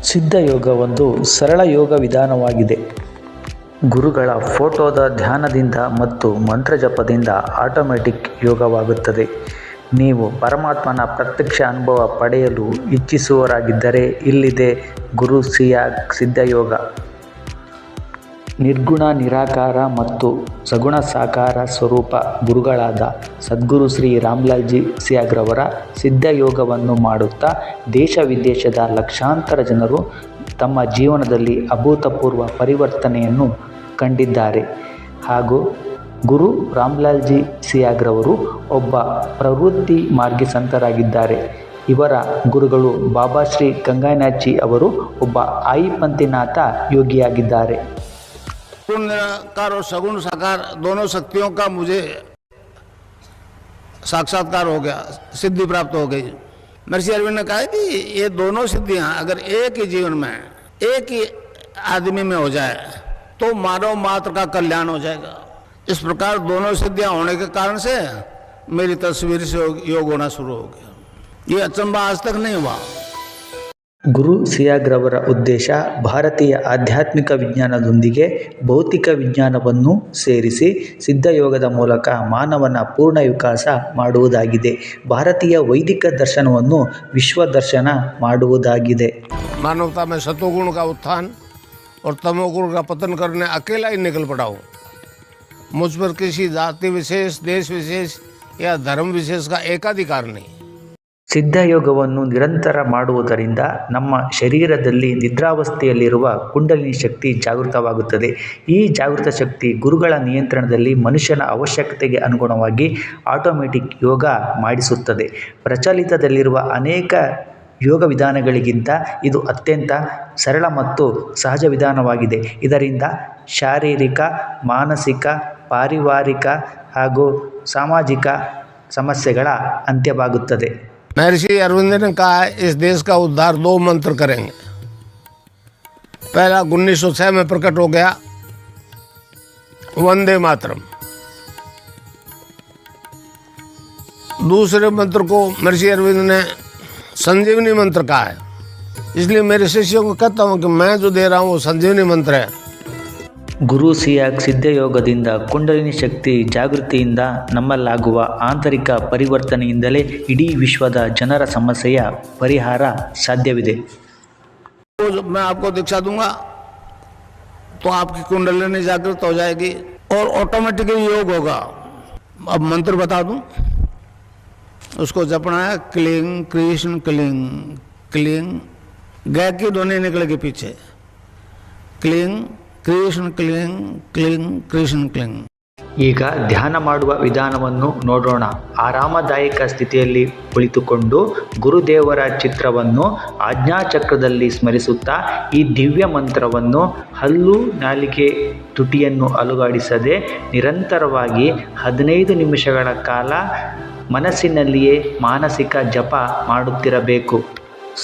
ಸಿದ್ಧಯೋಗ ಒಂದು ಸರಳ ಯೋಗ ವಿಧಾನವಾಗಿದೆ. ಗುರುಗಳ ಫೋಟೋದ ಧ್ಯಾನದಿಂದ ಮತ್ತು ಮಂತ್ರಜಪದಿಂದ ಆಟೋಮ್ಯಾಟಿಕ್ ಯೋಗವಾಗುತ್ತದೆ. ನೀವು ಪರಮಾತ್ಮನ ಪ್ರತ್ಯಕ್ಷ ಅನುಭವ ಪಡೆಯಲು ಇಚ್ಛಿಸುವವರಾಗಿದ್ದರೆ ಇಲ್ಲಿದೆ ಗುರು ಸಿಯಾಗ್ ಸಿದ್ಧಯೋಗ. ನಿರ್ಗುಣ ನಿರಾಕಾರ ಮತ್ತು ಸಗುಣ ಸಾಕಾರ ಸ್ವರೂಪ ಗುರುಗಳಾದ ಸದ್ಗುರು ಶ್ರೀ ರಾಮ್ಲಾಲ್ಜಿ ಸಿಯಾಗ್ರವರ ಸಿದ್ಧಯೋಗವನ್ನು ಮಾಡುತ್ತಾ ದೇಶ ವಿದೇಶದ ಲಕ್ಷಾಂತರ ಜನರು ತಮ್ಮ ಜೀವನದಲ್ಲಿ ಅಭೂತಪೂರ್ವ ಪರಿವರ್ತನೆಯನ್ನು ಕಂಡಿದ್ದಾರೆ. ಹಾಗೂ ಗುರು ರಾಮ್ಲಾಲ್ಜಿ ಸಿಯಾಗ್ರವರು ಒಬ್ಬ ಪ್ರವೃತ್ತಿ ಮಾರ್ಗಿ ಸಂತರಾಗಿದ್ದಾರೆ. ಇವರ ಗುರುಗಳು ಬಾಬಾ ಶ್ರೀ ಗಂಗಾನಾಥ್ಜಿ ಅವರು ಒಬ್ಬ ಆಯಿಪಂಥೀನಾಥ ಯೋಗಿಯಾಗಿದ್ದಾರೆ. निराकार और सगुण साकार दोनों शक्तियों का मुझे साक्षात्कार हो गया, सिद्धि प्राप्त हो गई। महर्षि अरविंद ने कहा कि ये दोनों सिद्धियां अगर एक ही जीवन में एक ही आदमी में हो जाए तो मानव मात्र का कल्याण हो जाएगा। इस प्रकार दोनों सिद्धियां होने के कारण से मेरी तस्वीर से योग होना शुरू हो गया। ये अचंबा आज तक नहीं हुआ। ಗುರು ಸಿಯಾಗ್ರವರ ಉದ್ದೇಶ ಭಾರತೀಯ ಆಧ್ಯಾತ್ಮಿಕ ವಿಜ್ಞಾನದೊಂದಿಗೆ ಭೌತಿಕ ವಿಜ್ಞಾನವನ್ನು ಸೇರಿಸಿ ಸಿದ್ಧಯೋಗದ ಮೂಲಕ ಮಾನವನ ಪೂರ್ಣ ವಿಕಾಸ ಮಾಡುವುದಾಗಿದೆ. ಭಾರತೀಯ ವೈದಿಕ ದರ್ಶನವನ್ನು ವಿಶ್ವ ದರ್ಶನ ಮಾಡುವುದಾಗಿದೆ. मानवता में सतोगुण का उत्थान और तमोगुण का पतन करने अकेला ही निकल पड़ा हूँ। मुझ पर किसी जाति विशेष, देश विशेष या धर्म विशेष का एकाधिकार नहीं। ಸಿದ್ಧಯೋಗವನ್ನು ನಿರಂತರ ಮಾಡುವುದರಿಂದ ನಮ್ಮ ಶರೀರದಲ್ಲಿ ನಿದ್ರಾವಸ್ಥೆಯಲ್ಲಿರುವ ಕುಂಡಲಿನಿ ಶಕ್ತಿ ಜಾಗೃತವಾಗುತ್ತದೆ. ಈ ಜಾಗೃತ ಶಕ್ತಿ ಗುರುಗಳ ನಿಯಂತ್ರಣದಲ್ಲಿ ಮನುಷ್ಯನ ಅವಶ್ಯಕತೆಗೆ ಅನುಗುಣವಾಗಿ ಆಟೋಮೆಟಿಕ್ ಯೋಗ ಮಾಡಿಸುತ್ತದೆ. ಪ್ರಚಲಿತದಲ್ಲಿರುವ ಅನೇಕ ಯೋಗ ವಿಧಾನಗಳಿಗಿಂತ ಇದು ಅತ್ಯಂತ ಸರಳ ಮತ್ತು ಸಹಜ ವಿಧಾನವಾಗಿದೆ. ಇದರಿಂದ ಶಾರೀರಿಕ, ಮಾನಸಿಕ, ಪಾರಿವಾರಿಕ ಹಾಗೂ ಸಾಮಾಜಿಕ ಸಮಸ್ಯೆಗಳ ಅಂತ್ಯವಾಗುತ್ತದೆ. महर्षि अरविंद ने कहा इस देश का उद्धार दो मंत्र करेंगे। पहला 1906 में प्रकट हो गया वंदे मातरम। दूसरे मंत्र को महर्षि अरविंद ने संजीवनी मंत्र कहा है। इसलिए मेरे शिष्यों को कहता हूँ कि मैं जो दे रहा हूँ वो संजीवनी मंत्र है। ಗುರು ಸಿಯಾಗ್ ಸಿದ್ಧಯೋಗದಿಂದ ಕುಂಡಲಿನಿ ಶಕ್ತಿ ಜಾಗೃತಿಯಿಂದ ನಮ್ಮಲ್ಲಾಗುವ ಆಂತರಿಕ ಪರಿವರ್ತನೆಯಿಂದಲೇ ಇಡೀ ವಿಶ್ವದ ಜನರ ಸಮಸ್ಯೆಯ ಪರಿಹಾರ ಸಾಧ್ಯವಿದೆ. मैं आपको दीक्षा दूंगा तो आपकी कुंडलिनी जागृत हो जाएगी और ऑटोमेटिकली योग होगा। अब मंत्र बता दूं, उसको जपना है क्लीं कृष्ण क्लीं क्लीं, ग की ध्वनि निकलेगी पीछे, क्लीं कृष्ण क्लीं क्लीं कृष्ण क्लीं। ಈಗ ಧ್ಯಾನ ಮಾಡುವ ವಿಧಾನವನ್ನು ನೋಡೋಣ. ಆರಾಮದಾಯಕ ಸ್ಥಿತಿಯಲ್ಲಿ ಕುಳಿತುಕೊಂಡು ಗುರುದೇವರ ಚಿತ್ರವನ್ನು ಆಜ್ಞಾಚಕ್ರದಲ್ಲಿ ಸ್ಮರಿಸುತ್ತಾ ಈ ದಿವ್ಯ ಮಂತ್ರವನ್ನು ಹಲ್ಲು, ನಾಲಿಗೆ, ತುಟಿಯನ್ನು ಅಲುಗಾಡಿಸದೆ ನಿರಂತರವಾಗಿ 15 ನಿಮಿಷಗಳ ಕಾಲ ಮನಸ್ಸಿನಲ್ಲಿಯೇ ಮಾನಸಿಕ ಜಪ ಮಾಡುತ್ತಿರಬೇಕು.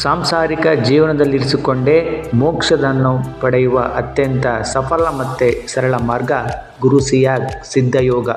ಸಾಂಸಾರಿಕ ಜೀವನದಲ್ಲಿರಿಸಿಕೊಂಡೇ ಮೋಕ್ಷವನ್ನು ಪಡೆಯುವ ಅತ್ಯಂತ ಸಫಲ ಮತ್ತು ಸರಳ ಮಾರ್ಗ ಗುರು ಸಿಯಾಗ್ ಸಿದ್ಧಯೋಗ.